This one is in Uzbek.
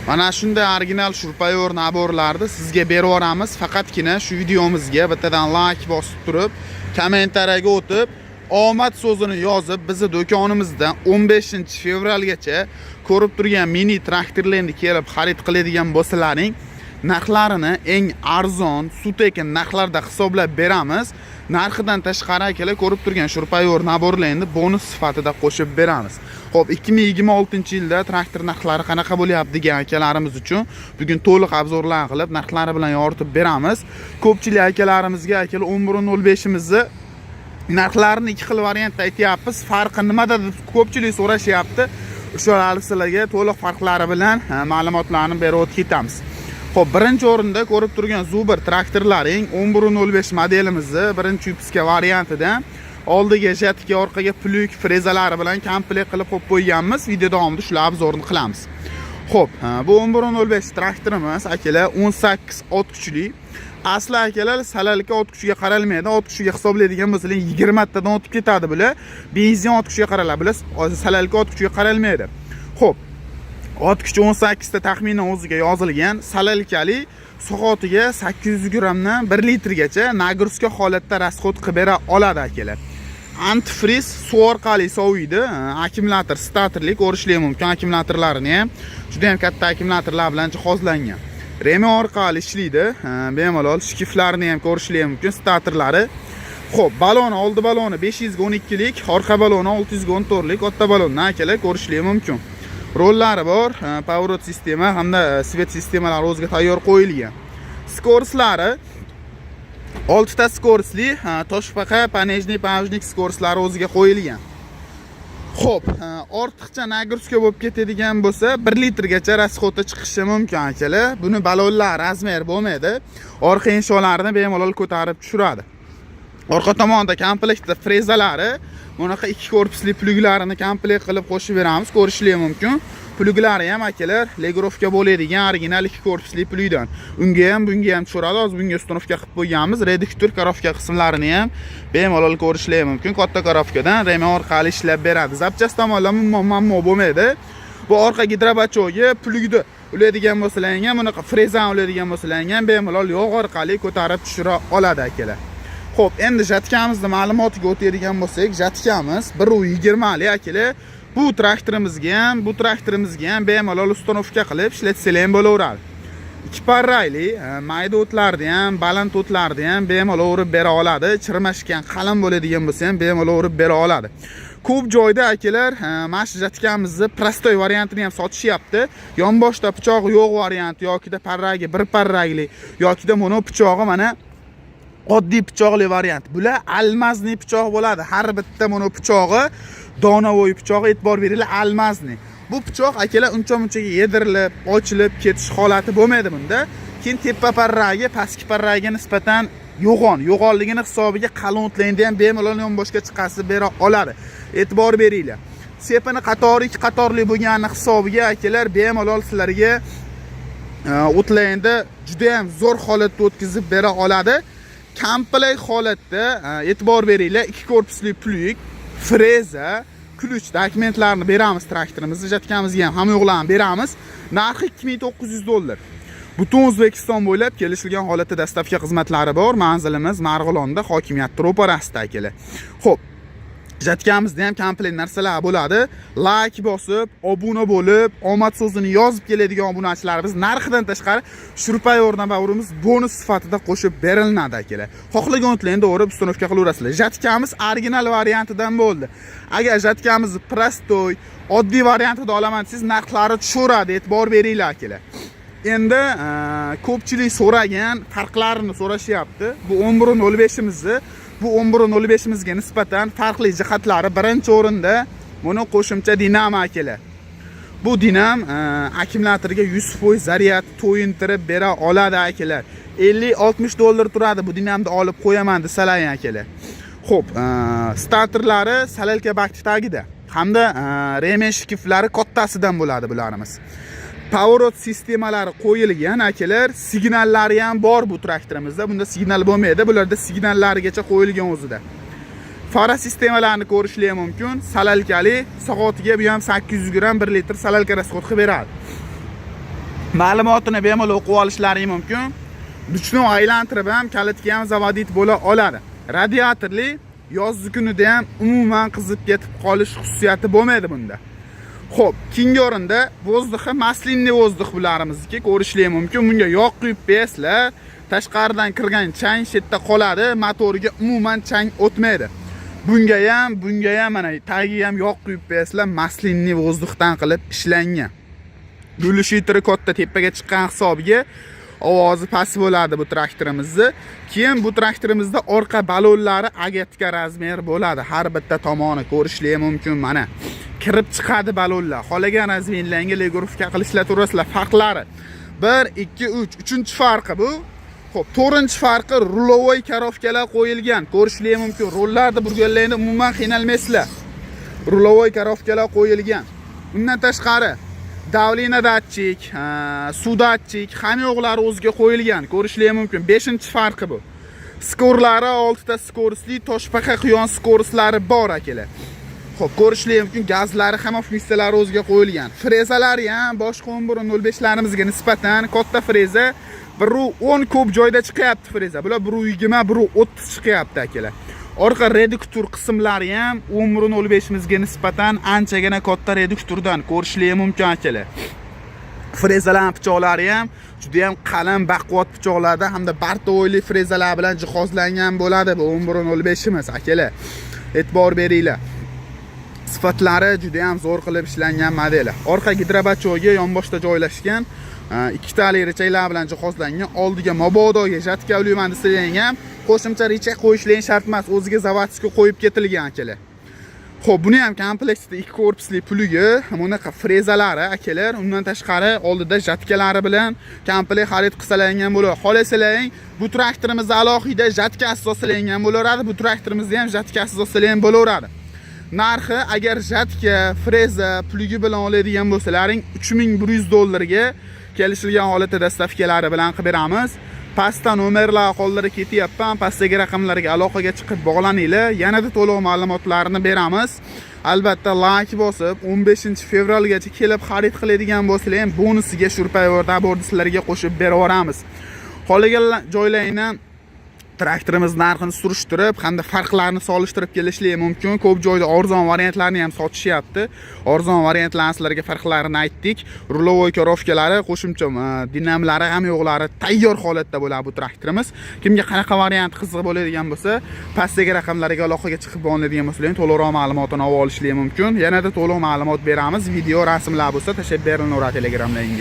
Mana shunday original shurpayor naborlarni sizga berib yoramiz. Faqatgina shu videomizga bittadan like bosib turib, kommentariyaga o'tib, omad so'zini yozib, bizni do'konimizdan 15-fevralgacha ko'rib turgan mini traktorlarni kelib xarid qiladigan bo'lsalaring, narxlarini eng arzon, sut ekin narxlarda hisoblab beramiz. Narxidan tashqari akalar ko'rib turgan shurpayor naborlarni bonus sifatida qo'shib beramiz. Xo'p, 2026-yilda traktor narxlari qanaqa bo'lyapti degan akalarimiz uchun bugun to'liq obzorlar qilib, narxlari bilan yoritib beramiz. Ko'pchilik akalarimizga akalar 11.05imizni narxlarini ikki xil variantda aytyapmiz. Farqi nimada deb ko'pchilik so'rashyapti. O'shalarni sizlarga to'liq farqlari bilan ma'lumotlarni berib o'tib ketamiz. Xo'p, birinchi o'rinda ko'rib turgan Zubir traktorlaring 11.05 modelimizni birinchi yupiska variantidan oldiga jatka, orqaga plyuk frezalari bilan komplekt qilib qo'yib qo'yganmiz. Video davomida shular obzorini qilamiz. Xo'p, bu 11.05 traktorimiz akalar 18 ot kuchli. Asli akalar salalka ot kuchiga qaralmaydi. Ot kuchiga hisoblaydigan bo'lsangiz 20 tadan o'tib ketadi bular. Benzin ot kuchiga qaraladi. Bular salalka ot kuchiga qaralmaydi. Xo'p, ot kuchi 18 ta taxminan o'ziga yozilgan. Salalkali soatiga 800 grammdan 1 litrgacha nagruska holatda rasxod qilib bera oladi akalar. Antifriz suv orqali soviydi. Akkumulyator statorli ko'rishlar mumkin. Akkumulyatorlarini ham juda ham katta akkumulyatorlar bilan jihozlangan. Rema orqali ishlaydi. Bemalol shkiflarini ham ko'rishlar mumkin, statorlari. Xo'p, baloni oldi baloni 512 lik, orqa baloni 614 lik, o'tta balonni akalar ko'rishlar mumkin. Rollari bor, power sistema hamda svet sistemalari o'ziga tayyor qo'yilgan. Skorslari 6 ta skorsli, toshbaqa, panejnik, pavjnik skorslari o'ziga qo'yilgan. Xo'p, ortiqcha nagruska bo'lib ketadigan bo'lsa 1 litrgacha rasxodda chiqishi mumkin akalar. Buni balonlar razmer bo'lmaydi. Orqa insholarni bemalol ko'tarib tushiradi. Orqa tomonda komplektda frezalari, bunaqa ikki korpusli plyuklarini komplekt qilib qo'shib beramiz. Ko'rishlar mumkin. Plyuklari ham akalar legrovka bo'ladigan original ikki korpusli plyukdan. Unga ham, bunga ham tushiradi. Hozir bunga uстановка qilib qo'yganmiz. Reduktor korofka qismlarini ham bemalol ko'rishlar mumkin. Katta korofkadan rema orqali ishlab beradi. Zapchast tomonlama muammo bo'lmaydi. Bu orqa gidrobachoga plyukni uladigan bo'lsalar ham, bunaqa frezan uladigan bo'lsalar ham bemalol yog' orqali ko'tarib tushira oladi akalar. Xo'p, endi jatkamizni ma'lumotiga o'tadigan bo'lsak, jatkamiz 1.20 lik akalar. Bu traktorimizga ham bemalol uстановка qilib ishlatsalar ham bo'laveradi. Ikki parrayli, mayda o'tlarni ham, baland o'tlarni ham bemalol urib bera oladi. Chirmashgan, qalin bo'ladigan bo'lsa ham bemalol urib bera oladi. Ko'p joyda akalar mana shu jatkamizni prostoy variantini ham sotishyapti. Yonboshda pichog'i yo'q varianti yokida parragi bir parragli yokida mono pichog'i mana oddiy pichoqli variant. Bular almazni pichoq bo'ladi. Har bitta mono pichog'i donavoy pichog'i, e'tibor beringlar, almazni. Bu pichoq akalar uncha-munchaga yedirilib, ochilib ketish holati bo'lmaydi bunda. Keyin tepa parragi, pastki parragiga nisbatan yo'g'onligini hisobiga qalin o'tlayni ham bemalol yonboshga chiqasi bera oladi. E'tibor beringlar. Sepini qatori ikki qatorli bo'lgani hisobiga akalar bemalol sizlarga o'tlayni juda ham zo'r holatda o'tkazib bera oladi. Komplekt holatda e'tibor beringlar, ikki korpusli plyuk, freza, kluch dokumentlarini beramiz traktorimizni, jatkamizga ham hamyo'qlarni beramiz. Narxi $2900. Butun O'zbekiston bo'ylab kelishilgan holatda dastavka xizmatlari bor. Manzilimiz Marg'ilonda, hokimiyat ro'parasida akalar. Xo'p, jatkimizda ham komplekt narsalar bo'ladi. Like bosib, obuna bo'lib, omad so'zini yozib keladigan obunachilarimiz narxidan tashqari shurpayor naborimiz bonus sifatida qo'shib beriladi akalar. Xohlagan o'tlarni o'rib uстановка qilaverasizlar. Jatkamiz original variantidan bo'ldi. Agar jatkamizni prostoy, oddiy variantida olaman desangiz, narxlari tushiradi, e'tibor beringlar akalar. Endi ko'pchilik so'ragan farqlarini so'rashyapti. Bu 11.05imizni, bu 11.05imizga nisbatan farqli jihatlari birinchi o'rinda buni qo'shimcha dinamo akalar. Bu dinam akkumulyatorga 100% zaryad to'yintirib bera oladi akalar. $50-60 turadi bu dinamni olib qo'yaman desalar akalar. Xo'p, statorlari salalka bakti tagida hamda remen shkiflari kattasidan bo'ladi bularimiz. Power sistemalari qo'yilgan akalar, signallari ham bor bu traktorimizda. Bunda signal bo'lmaydi, bularda signallarigacha qo'yilgan o'zida. Fara sistemalarini ko'rishlar mumkin. Salalkali, soatiga bu ham 800 gram 1 litr salalka rasxod qilib beradi. Ma'lumotini bemalol o'qib olishlaring mumkin. Duchni aylantirib ham kalitga ham zavodit bo'la oladi. Radiatorli yozgi kunida ham umuman qizib ketib qolish xususiyati bo'lmaydi bunda. Xo'p, keyingi o'rinda vozduhi maslinli vozduh bularimizniki ko'rishingiz mumkin. Bunga yog' quyib bersizlar, tashqaridan kirgan chang shetda qoladi, motoriga umuman chang o'tmaydi. Bunga ham mana tagiga ham yog' quyib bersizlar, maslinli vozduhdan qilib ishlangan. Gulishitri katta tepaga chiqqan hisobiga ovozi past bo'ladi bu traktorimizni. Keyin bu traktorimizda orqa balonlari agatka razmer bo'ladi. Har bitta tomoni ko'rishingiz mumkin mana. Kirib chiqadi balonlar. Xolagan razmenlarga legurufka qilishlar turasizlar. Farqlari 1, 2, 3. Uchinchi farqi bu. Xo'p, to'rtinchi farqi rulovoy karofkalar qo'yilgan. Ko'rishingiz mumkin. Rollarni burganlarni umuman qiynalmaysizlar. Rulovoy karofkalar qo'yilgan. Undan tashqari davlina datchik, suv datchik, hamma yo'qlari o'ziga qo'yilgan. Ko'rishingiz mumkin. 5-farqi bu. Skorlari 6 ta skorsli, toshbaqa quyon skorslari bor akalar. Xo'p, ko'rishingiz mumkin, gazlari hamma funksiyalari o'ziga qo'yilgan. Frezalari ham boshqa 11-05larimizga nisbatan katta freza 110 ko'p joyda chiqyapti freza. Bular 120, 130 chiqyapti akalar. Orqa reduktor qismlari ham 11-05imizga nisbatan anchagina katta reduktordan ko'rishingiz mumkin akalar. Frezalar pichoqlari ham juda ham qalin, baquvvat pichoqlarda hamda bartovoyli frezalar bilan jihozlangan bo'ladi bu 11-05imiz akalar. E'tibor beringlar. Sifatlari juda ham zo'r qilib ishlangan model. Orqa gidrobatcho'ga yonboshda joylashgan 2 tali richaylar bilan jihozlangan. Oldiga mabodoga jatka ulyman desangam qo'shimcha richak qo'yishlar shart emas, o'ziga zavodskiy qo'yib ketilgan akalar. Xo'p, buni ham komplektda 2 korpusli plugi, bunaqa frezalari akalar, undan tashqari oldida jatkalari bilan komplekt xarid qilsalangan bo'ladi. Xohlasalaring, bu traktorimizni alohida jatka asoslangan bo'laradi, bu traktorimizni ham jatka asoslangan bo'laveradi. Narxi agar jatka, freza, plugi bilan oladigan bo'lsalaring $3100 kelishilgan holatda dastavkalari bilan qilib beramiz. Pastda nomerlar qo'llarga ketyapman. Pastdagi raqamlarga aloqaga chiqib bog'laninglar. Yanada to'liq ma'lumotlarni beramiz. Albatta like bosib 15-fevralgacha kelib xarid qiladigan bo'lsanglar ham bonusiga Shurpayorda bordi sizlarga qo'shib berib yoramiz. Qolgan joylarni traktorimiz narxini surishtirib hamda farqlarni solishtirib kelishingiz mumkin. Ko'p joyda arzon variantlarni ham sotishyapti. Arzon variantlarni sizlarga farqlarini aytdik. Rulovoy karofkalari, qo'shimcha dinamlari ham yo'qlari tayyor holatda bo'ladi bu traktorimiz. Kimga qanaqa variant qiziq bo'ladigan bo'lsa, pastdagi raqamlarga aloqaga chiqib bo'ladigan bo'lsa, to'liqroq ma'lumotini olib olishingiz mumkin. Yanada to'liq ma'lumot beramiz. Video, rasmlar bo'lsa tashlab beringlar Telegramdan.